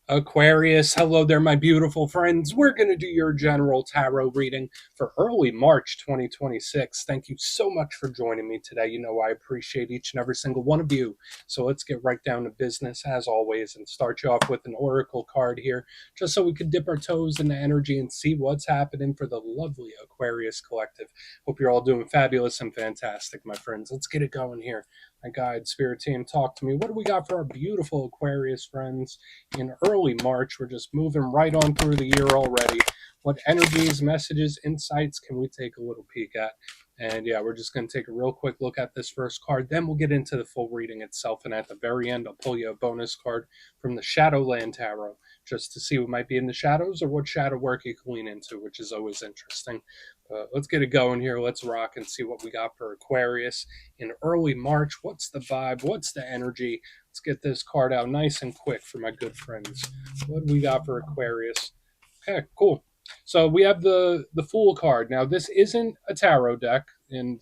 Aquarius, hello there, my beautiful friends. We're going to do your general tarot reading for early March 2026. Thank you so much for joining me today. You know, I appreciate each and every single one of you. So let's get right down to business, as always, and start you off with an oracle card here, just so we can dip our toes in the energy and see what's happening for the lovely Aquarius collective. Hope you're all doing fabulous and fantastic, my friends. Let's get it going here. My guide, spirit team, talk to me. What do we got for our beautiful Aquarius friends in early March? We're just moving right on through the year already. What energies, messages, insights can we take a little peek at? And yeah, we're just going to take a real quick look at this first card. Then we'll get into the full reading itself. And at the very end, I'll pull you a bonus card from the Shadowland Tarot just to see what might be in the shadows or what shadow work you can lean into, which is always interesting. Let's get it going here. Let's rock and see what we got for Aquarius in early March. What's the vibe? What's the energy? Let's get this card out nice and quick for my good friends. What do we got for Aquarius? Okay, cool. So we have the Fool card. Now this isn't a tarot deck, and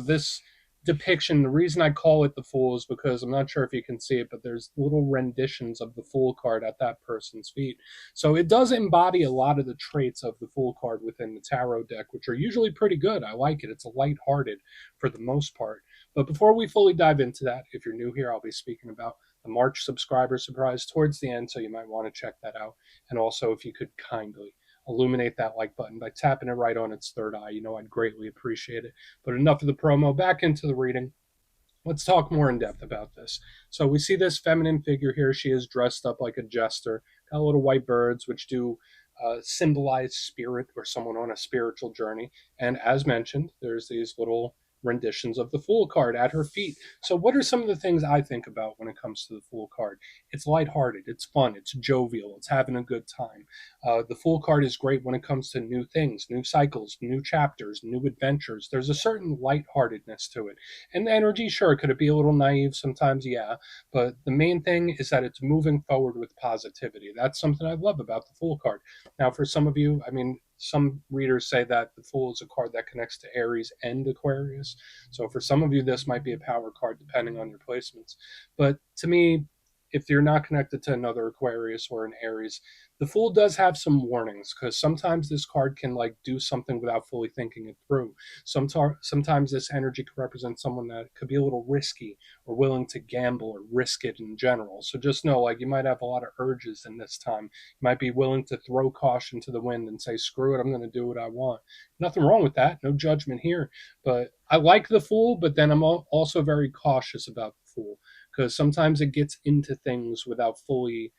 this depiction. The reason I call it the Fool is because I'm not sure if you can see it, but there's little renditions of the Fool card at that person's feet. So it does embody a lot of the traits of the Fool card within the tarot deck, which are usually pretty good. I like it. It's a lighthearted for the most part. But before we fully dive into that, if you're new here, I'll be speaking about the March subscriber surprise towards the end, so you might want to check that out. And also, if you could kindly illuminate that like button by tapping it right on its third eye, I'd greatly appreciate it. But enough of the promo, back into the reading. Let's talk more in depth about this. So we see this feminine figure here. She is dressed up like a jester, got little white birds, which do symbolize spirit or someone on a spiritual journey. And as mentioned, there's these little renditions of the Fool card at her feet. So what are some of the things I think about when it comes to the Fool card? It's lighthearted, it's fun, it's jovial, it's having a good time. The Fool card is great when it comes to new things, new cycles, new chapters, new adventures. There's a certain lightheartedness to it. And the energy, sure, could it be a little naive sometimes? Yeah. But the main thing is that it's moving forward with positivity. That's something I love about the Fool card. Now, for some of you, some readers say that the Fool is a card that connects to Aries and Aquarius. So for some of you, this might be a power card depending on your placements. But to me, if you're not connected to another Aquarius or an Aries, the Fool does have some warnings, because sometimes this card can do something without fully thinking it through. Sometimes this energy could represent someone that could be a little risky or willing to gamble or risk it in general. So just know, you might have a lot of urges in this time. You might be willing to throw caution to the wind and say, screw it, I'm going to do what I want. Nothing wrong with that. No judgment here. But I like the Fool, but then I'm also very cautious about the Fool, because sometimes it gets into things without fully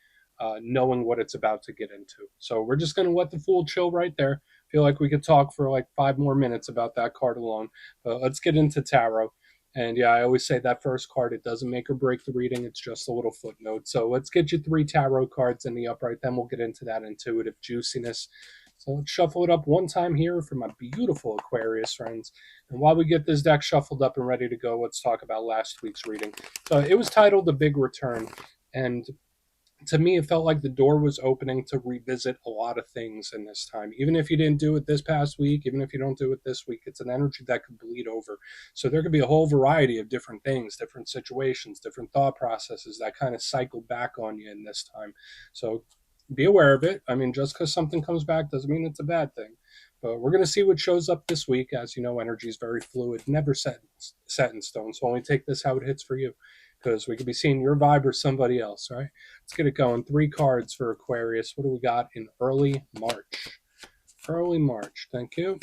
knowing what it's about to get into. So we're just going to let the Fool chill right there. Feel like we could talk for 5 more minutes about that card alone. But let's get into tarot. And yeah, I always say that first card, it doesn't make or break the reading. It's just a little footnote. So let's get you 3 tarot cards in the upright. Then we'll get into that intuitive juiciness. So let's shuffle it up one time here for my beautiful Aquarius friends. And while we get this deck shuffled up and ready to go, let's talk about last week's reading. So it was titled The Big Return. And to me, it felt like the door was opening to revisit a lot of things in this time. Even if you didn't do it this past week, even if you don't do it this week, it's an energy that could bleed over. So there could be a whole variety of different things, different situations, different thought processes that kind of cycle back on you in this time. So be aware of it. Just because something comes back doesn't mean it's a bad thing. But we're going to see what shows up this week. As you know, energy is very fluid, never set in stone. So only take this how it hits for you, because we could be seeing your vibe or somebody else, right? Let's get it going. 3 cards for Aquarius. What do we got in early March? Early March. Thank you.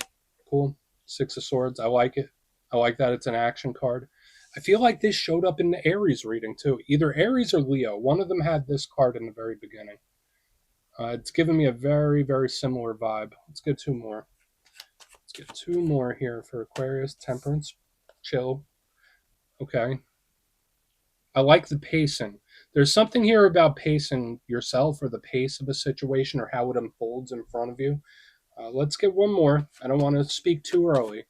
Cool. 6 of Swords. I like it. I like that it's an action card. I feel like this showed up in the Aries reading too. Either Aries or Leo. One of them had this card in the very beginning. It's giving me a very, very similar vibe. Let's get 2 more. Let's get 2 more here for Aquarius. Temperance. Chill. Okay. I like the pacing. There's something here about pacing yourself, or the pace of a situation, or how it unfolds in front of you. Let's get 1 more. I don't want to speak too early.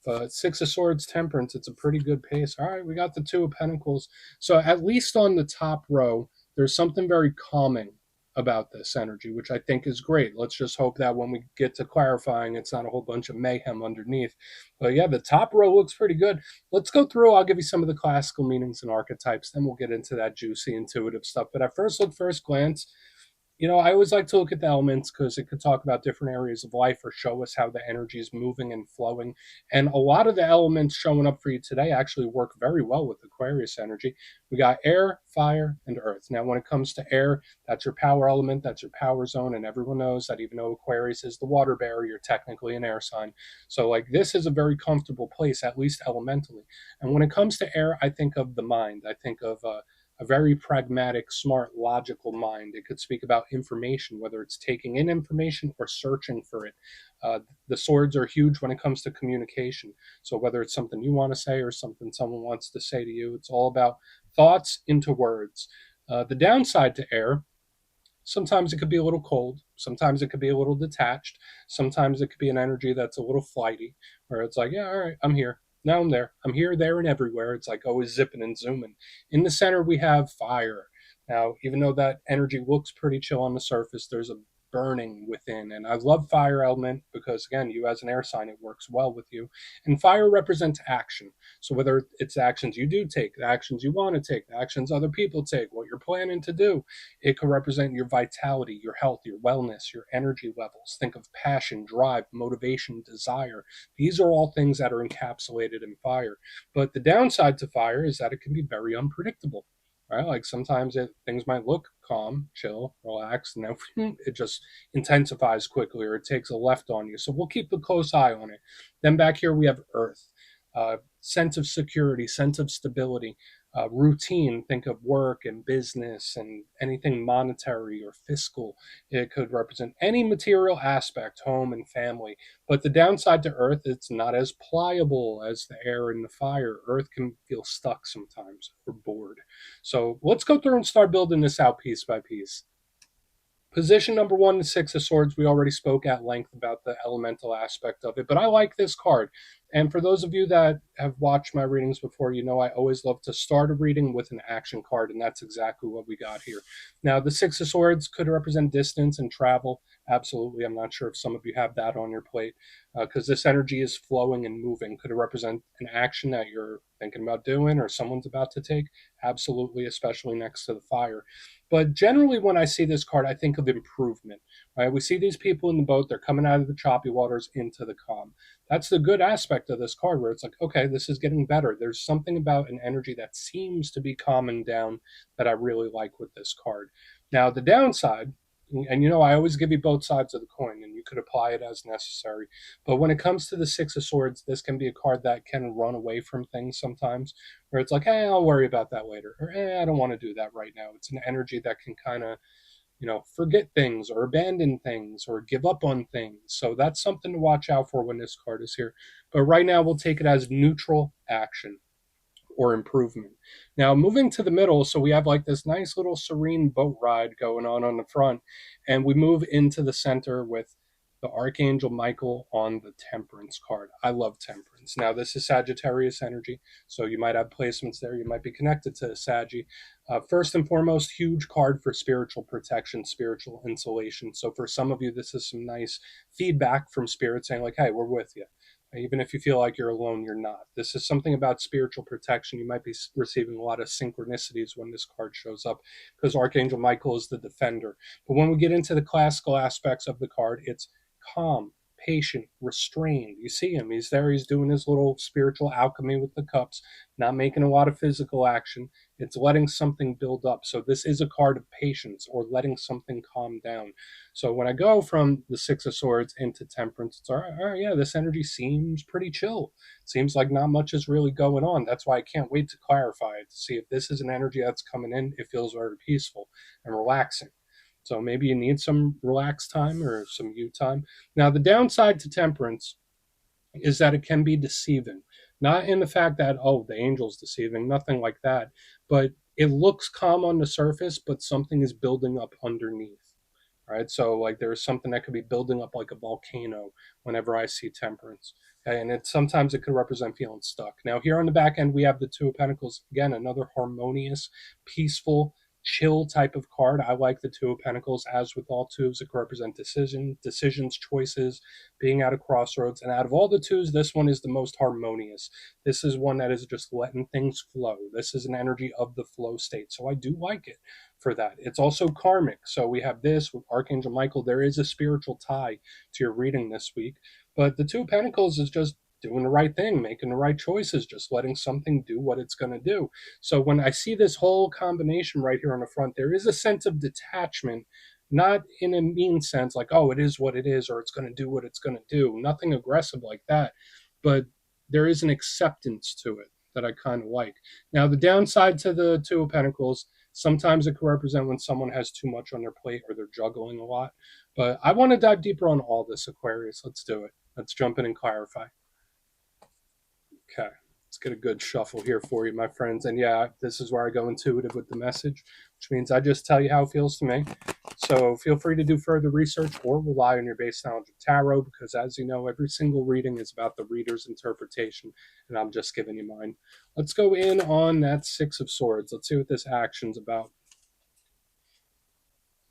But 6 of Swords, Temperance, it's a pretty good pace. All right, we got the 2 of Pentacles. So at least on the top row, there's something very calming about this energy, which I think is great. Let's just hope that when we get to clarifying, it's not a whole bunch of mayhem underneath. But yeah, the top row looks pretty good. Let's go through. I'll give you some of the classical meanings and archetypes. Then we'll get into that juicy, intuitive stuff. But at first glance, I always like to look at the elements because it could talk about different areas of life or show us how the energy is moving and flowing. And a lot of the elements showing up for you today actually work very well with Aquarius energy. We got air, fire, and earth. Now, when it comes to air, that's your power element, that's your power zone. And everyone knows that even though Aquarius is the water bearer, you're technically an air sign. So, like, this is a very comfortable place, at least elementally. And when it comes to air, I think of the mind. I think of a very pragmatic, smart, logical mind. It could speak about information, whether it's taking in information or searching for it. The swords are huge when it comes to communication. So whether it's something you want to say or something someone wants to say to you, it's all about thoughts into words. The downside to air, sometimes it could be a little cold. Sometimes it could be a little detached. Sometimes it could be an energy that's a little flighty, where it's like, yeah, all right, I'm here. Now I'm there. I'm here, there, and everywhere. It's like always zipping and zooming. In the center, we have fire. Now, even though that energy looks pretty chill on the surface, there's a burning within. And I love fire element because, again, you as an air sign, it works well with you. And fire represents action. So whether it's actions you do take, the actions you want to take, the actions other people take, what you're planning to do, it can represent your vitality, your health, your wellness, your energy levels. Think of passion, drive, motivation, desire. These are all things that are encapsulated in fire. But the downside to fire is that it can be very unpredictable. Right? Like sometimes things might look calm, chill, relaxed, and then it just intensifies quickly or it takes a left on you. So we'll keep a close eye on it. Then back here we have earth. Sense of security, sense of stability, routine. Think of work and business and anything monetary or fiscal. It could represent any material aspect, home and family. But the downside to earth, it's not as pliable as the air and the fire. Earth can feel stuck sometimes or bored. So let's go through and start building this out piece by piece. Position number one, the Six of Swords. We already spoke at length about the elemental aspect of it, but I like this card. And for those of you that have watched my readings before, you know I always love to start a reading with an action card, and that's exactly what we got here. Now, the Six of Swords could represent distance and travel. Absolutely. I'm not sure if some of you have that on your plate because this energy is flowing and moving. Could it represent an action that you're thinking about doing or someone's about to take? Absolutely, especially next to the fire. But generally, when I see this card, I think of improvement. Right? We see these people in the boat; they're coming out of the choppy waters into the calm. That's the good aspect of this card, where it's like, okay, this is getting better. There's something about an energy that seems to be calming down that I really like with this card. Now, the downside, and I always give you both sides of the coin, and you could apply it as necessary. But when it comes to the Six of Swords, this can be a card that can run away from things sometimes where it's like, hey, I'll worry about that later, or I don't want to do that right now. It's an energy that can kind of, forget things or abandon things or give up on things. So that's something to watch out for when this card is here. But right now, we'll take it as neutral action or improvement. Now, moving to the middle, so we have like this nice little serene boat ride going on the front, and we move into the center with the Archangel Michael on the Temperance card. I love Temperance. Now, this is Sagittarius energy, so you might have placements there. You might be connected to Saggy. First and foremost, huge card for spiritual protection, spiritual insulation. So for some of you, this is some nice feedback from Spirit saying like, hey, we're with you. Even if you feel like you're alone, you're not. This is something about spiritual protection. You might be receiving a lot of synchronicities when this card shows up because Archangel Michael is the defender. But when we get into the classical aspects of the card, it's calm, patient, restrained. You see him. He's there. He's doing his little spiritual alchemy with the cups, not making a lot of physical action. It's letting something build up. So this is a card of patience or letting something calm down. So when I go from the Six of Swords into Temperance, it's all right, yeah, this energy seems pretty chill. Seems like not much is really going on. That's why I can't wait to clarify it to see if this is an energy that's coming in. It feels very peaceful and relaxing. So maybe you need some relaxed time or some you time. Now, the downside to Temperance is that it can be deceiving. Not in the fact that, oh, the angel's deceiving, nothing like that, but it looks calm on the surface, but something is building up underneath. Right. So like there's something that could be building up like a volcano whenever I see Temperance. Okay? And sometimes it could represent feeling stuck. Now here on the back end we have the Two of Pentacles. Again, another harmonious, peaceful, chill type of card. I like the Two of Pentacles. As with all twos, it could represent decisions, choices, being at a crossroads. And out of all the twos, this one is the most harmonious. This is one that is just letting things flow. This is an energy of the flow state. So I do like it. for that. It's also karmic. So we have this with Archangel Michael. There is a spiritual tie to your reading this week. But the Two of Pentacles is just doing the right thing, making the right choices, just letting something do what it's going to do. So when I see this whole combination right here on the front, there is a sense of detachment, not in a mean sense, like, oh, it is what it is, or it's going to do what it's going to do. Nothing aggressive like that. But there is an acceptance to it that I kind of like. Now, the downside to the Two of Pentacles, sometimes it can represent when someone has too much on their plate or they're juggling a lot. But I want to dive deeper on all this, Aquarius. Let's do it. Let's jump in and clarify. Okay, let's get a good shuffle here for you, my friends. And yeah, this is where I go intuitive with the message, which means I just tell you how it feels to me. So feel free to do further research or rely on your base knowledge of tarot, because as you know, every single reading is about the reader's interpretation, and I'm just giving you mine. Let's go in on that Six of Swords. Let's see what this action's about.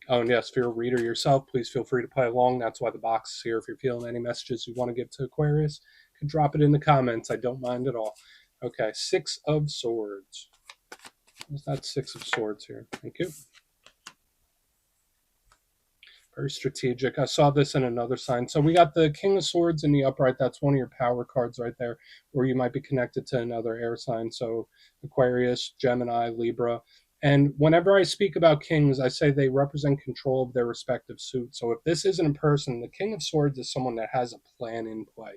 Oh, and yes, if you're a reader yourself, please feel free to play along. That's why the box is here. If you're feeling any messages you want to give to Aquarius, you can drop it in the comments. I don't mind at all. Okay, Six of Swords. What's that Six of Swords here? Thank you. Very strategic. I saw this in another sign. So we got the King of Swords in the upright. That's one of your power cards right there, where you might be connected to another air sign. So Aquarius, Gemini, Libra. And whenever I speak about kings, I say they represent control of their respective suit. So if this isn't a person, the King of Swords is someone that has a plan in play,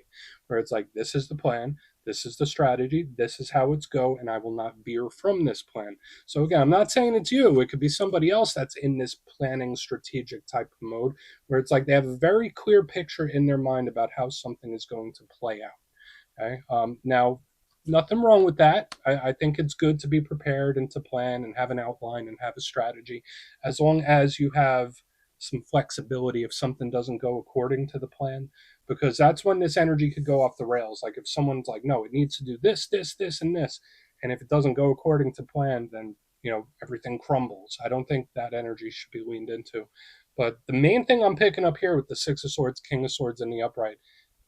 where it's like, this is the plan, this is the strategy, this is how it's go, and I will not veer from this plan. So again, I'm not saying it's you. It could be somebody else that's in this planning strategic type of mode, where it's like they have a very clear picture in their mind about how something is going to play out. Okay. Now, nothing wrong with that. I think it's good to be prepared and to plan and have an outline and have a strategy, as long as you have some flexibility if something doesn't go according to the plan, because that's when this energy could go off the rails. Like if someone's like, no, it needs to do this, this, this, and this, and if it doesn't go according to plan, then everything crumbles. I don't think that energy should be leaned into. But the main thing I'm picking up here with the Six of Swords, King of Swords in the upright,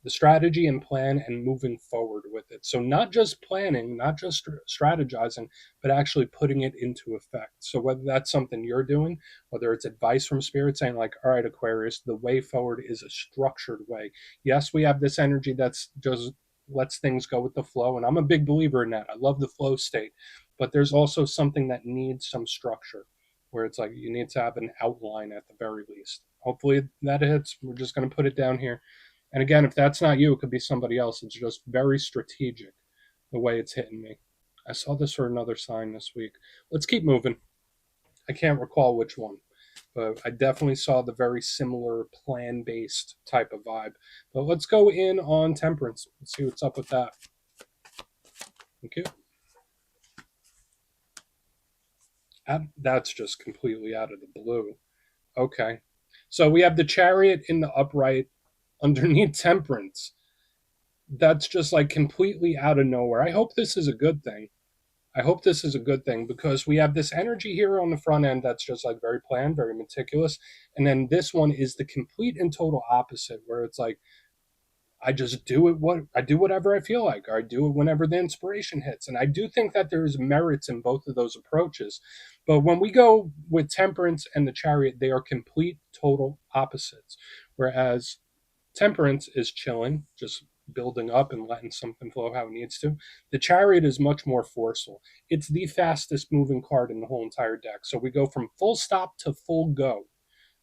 the strategy and plan and moving forward with it. So not just planning, not just strategizing, but actually putting it into effect. So whether that's something you're doing, whether it's advice from spirit saying like, all right, Aquarius, the way forward is a structured way. Yes, we have this energy that's just lets things go with the flow. And I'm a big believer in that. I love the flow state, but there's also something that needs some structure, where it's like you need to have an outline at the very least. Hopefully that hits. We're just going to put it down here. And again, if that's not you, it could be somebody else. It's just very strategic the way it's hitting me. I saw this for another sign this week. Let's keep moving. I can't recall which one, but I definitely saw the very similar plan-based type of vibe. But let's go in on Temperance. Let's see what's up with that. Thank you. That's just completely out of the blue. Okay. So we have the Chariot in the upright underneath Temperance. That's just like completely out of nowhere. I hope this is a good thing. I hope this is a good thing, because we have this energy here on the front end that's just like very planned, very meticulous. And then this one is the complete and total opposite, where it's like, I just do it. I do whatever I feel like, or I do it whenever the inspiration hits. And I do think that there's merits in both of those approaches. But when we go with Temperance and the Chariot, they are complete, total opposites. Whereas Temperance is chilling, just building up and letting something flow how it needs to. The Chariot is much more forceful. It's the fastest moving card in the whole entire deck. So we go from full stop to full go.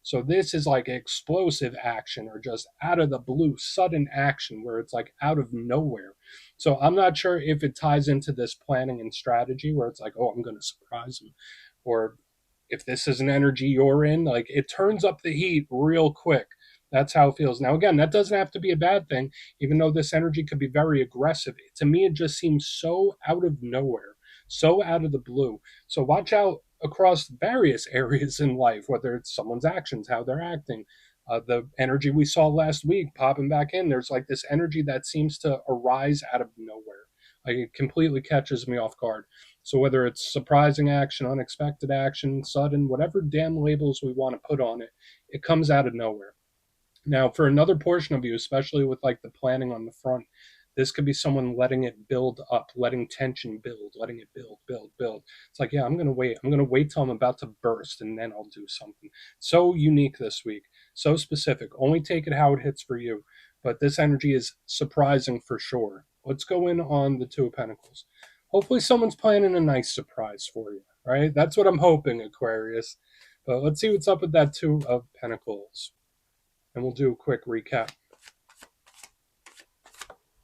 So this is like explosive action, or just out of the blue, sudden action, where it's like out of nowhere. So I'm not sure if it ties into this planning and strategy, where it's like, oh, I'm going to surprise them. Or if this is an energy you're in, like it turns up the heat real quick. That's how it feels. Now, again, that doesn't have to be a bad thing, even though this energy could be very aggressive. To me, it just seems so out of nowhere, so out of the blue. So watch out across various areas in life, whether it's someone's actions, how they're acting, the energy we saw last week popping back in. There's like this energy that seems to arise out of nowhere. Like it completely catches me off guard. So whether it's surprising action, unexpected action, sudden, whatever damn labels we want to put on it, it comes out of nowhere. Now, for another portion of you, especially with like the planning on the front, This could be someone letting it build up, letting tension build, letting it build. It's like, yeah, I'm going to wait. I'm going to wait till I'm about to burst and then I'll do something. So unique this week, so specific. Only take it how it hits for you. But this energy is surprising for sure. Let's go in on the Two of Pentacles. Hopefully, someone's planning a nice surprise for you, right? That's what I'm hoping, Aquarius. But let's see what's up with that Two of Pentacles. And we'll do a quick recap.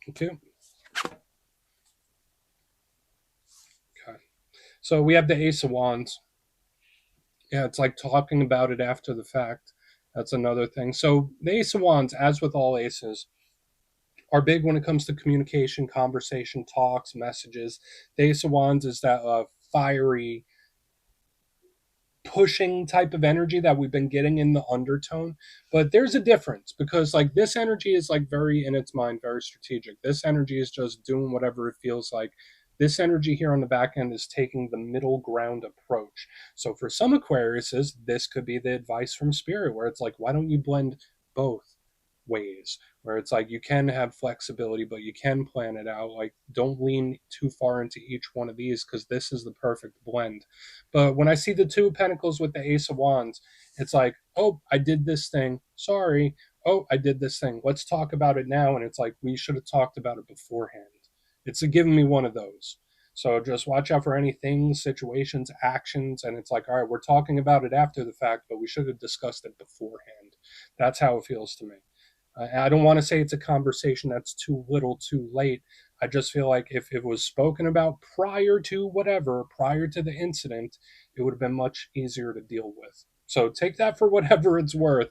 Okay. Okay. So we have the Ace of Wands. Yeah, it's like talking about it after the fact. That's another thing. So the Ace of Wands, as with all aces, are big when it comes to communication, conversation, talks, messages. The Ace of Wands is that fiery, pushing type of energy that we've been getting in the undertone. But there's a difference because like this energy is like very in its mind, very strategic. This energy is just doing whatever it feels like. This energy here on the back end is taking the middle ground approach. So for some Aquariuses, this could be the advice from spirit where it's like, why don't you blend both ways? Where it's like you can have flexibility, but you can plan it out. Like don't lean too far into each one of these because this is the perfect blend. But when I see the Two of Pentacles with the Ace of Wands, it's like, oh, I did this thing. Sorry. Oh, I did this thing. Let's talk about it now. And it's like, we should have talked about it beforehand. It's giving me one of those. So just watch out for any things, situations, actions. And it's like, all right, we're talking about it after the fact, but we should have discussed it beforehand. That's how it feels to me. I don't want to say it's a conversation that's too little, too late. I just feel like if it was spoken about prior to whatever, prior to the incident, it would have been much easier to deal with. So take that for whatever it's worth.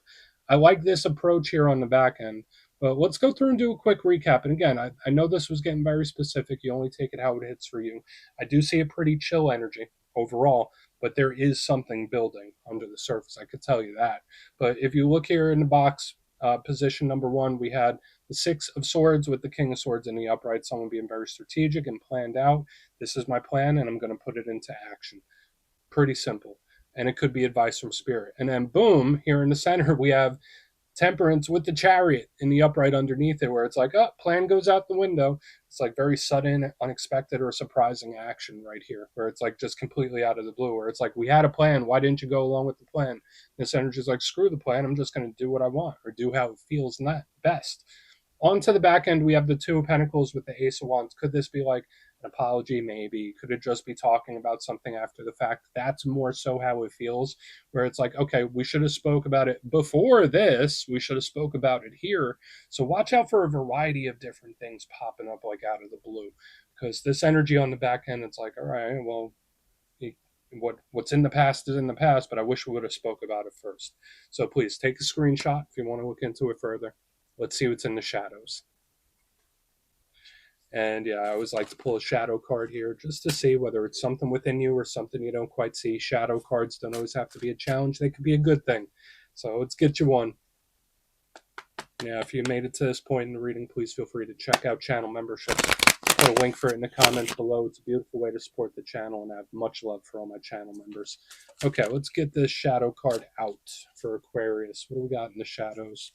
I like this approach here on the back end. But let's go through and do a quick recap. And again, I know this was getting very specific. You only take it how it hits for you. I do see a pretty chill energy overall, but there is something building under the surface. I could tell you that. But if you look here in the box, position number one, we had the Six of Swords with the King of Swords in the upright, someone being very strategic and planned out. This is my plan, and I'm going to put it into action. Pretty simple. And it could be advice from spirit. And then, boom, here in the center, we have Temperance with the Chariot in the upright underneath it, where it's like, oh, plan goes out the window. It's like very sudden, unexpected, or surprising action right here, where it's like just completely out of the blue, where it's like, we had a plan. Why didn't you go along with the plan? This energy is like, screw the plan. I'm just going to do what I want or do how it feels best. On to the back end, we have the Two of Pentacles with the Ace of Wands. Could this be like an apology? Maybe. Could it just be talking about something after the fact? That's more so how it feels, where it's like, okay, we should have spoke about it before this. We should have spoke about it here. So watch out for a variety of different things popping up like out of the blue, because this energy on the back end, it's like, all right, well, what's in the past is in the past, but I wish we would have spoke about it first. So please take a screenshot if you want to look into it further. Let's see what's in the shadows. And yeah, I always like to pull a shadow card here just to see whether it's something within you or something you don't quite see. Shadow cards don't always have to be a challenge. They could be a good thing. So let's get you one. Yeah, if you made it to this point in the reading, please feel free to check out channel memberships. Put a link for it in the comments below. It's a beautiful way to support the channel, and I have much love for all my channel members. Okay, let's get this shadow card out for Aquarius. What do we got in the shadows?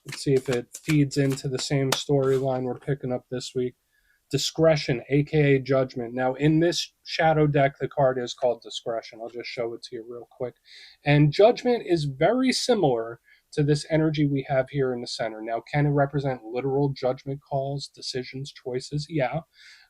Let's see if it feeds into the same storyline we're picking up this week. Discretion, aka judgment. Now, in this shadow deck, the card is called Discretion. I'll just show it to you real quick. And judgment is very similar to this energy we have here in the center. Now, can it represent literal judgment calls, decisions, choices? Yeah.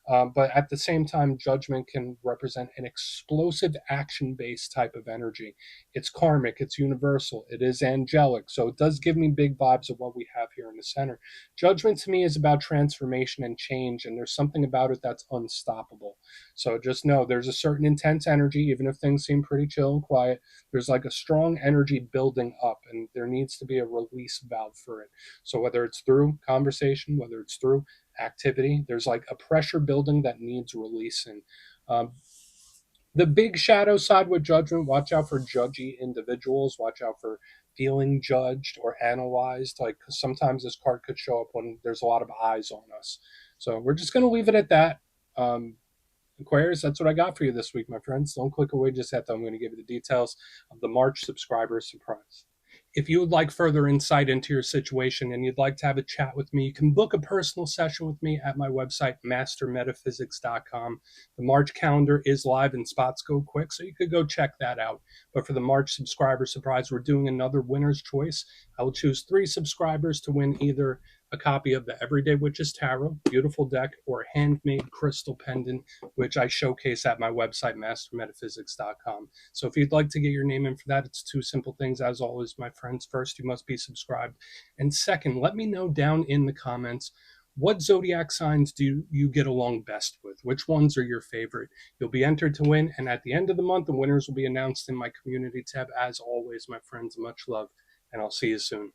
But at the same time, judgment can represent an explosive action-based type of energy. It's karmic, it's universal, it is angelic. So it does give me big vibes of what we have here in the center. Judgment to me is about transformation and change, and there's something about it that's unstoppable. So just know there's a certain intense energy, even if things seem pretty chill and quiet. There's like a strong energy building up, and there needs to be a release valve for it. So whether it's through conversation, whether it's through activity, there's like a pressure building that needs releasing. Um, the big shadow side with judgment, watch out for judgy individuals, watch out for feeling judged or analyzed. Like, 'cause sometimes this card could show up when there's a lot of eyes on us. So we're just going to leave it at that. Aquarius, that's what I got for you this week, my friends. Don't click away just yet, though. I'm going to give you the details of the March subscriber surprise. If you would like further insight into your situation and you'd like to have a chat with me, you can book a personal session with me at my website, mastermetaphysics.com. The March calendar is live and spots go quick, so you could go check that out. But for the March subscriber surprise, we're doing another winner's choice. I will choose 3 subscribers to win either a copy of the Everyday Witches Tarot, beautiful deck, or a handmade crystal pendant, which I showcase at my website, mastermetaphysics.com. So if you'd like to get your name in for that, it's 2 simple things. As always, my friends, first, you must be subscribed. And second, let me know down in the comments, what zodiac signs do you get along best with? Which ones are your favorite? You'll be entered to win. And at the end of the month, the winners will be announced in my community tab. As always, my friends, much love, and I'll see you soon.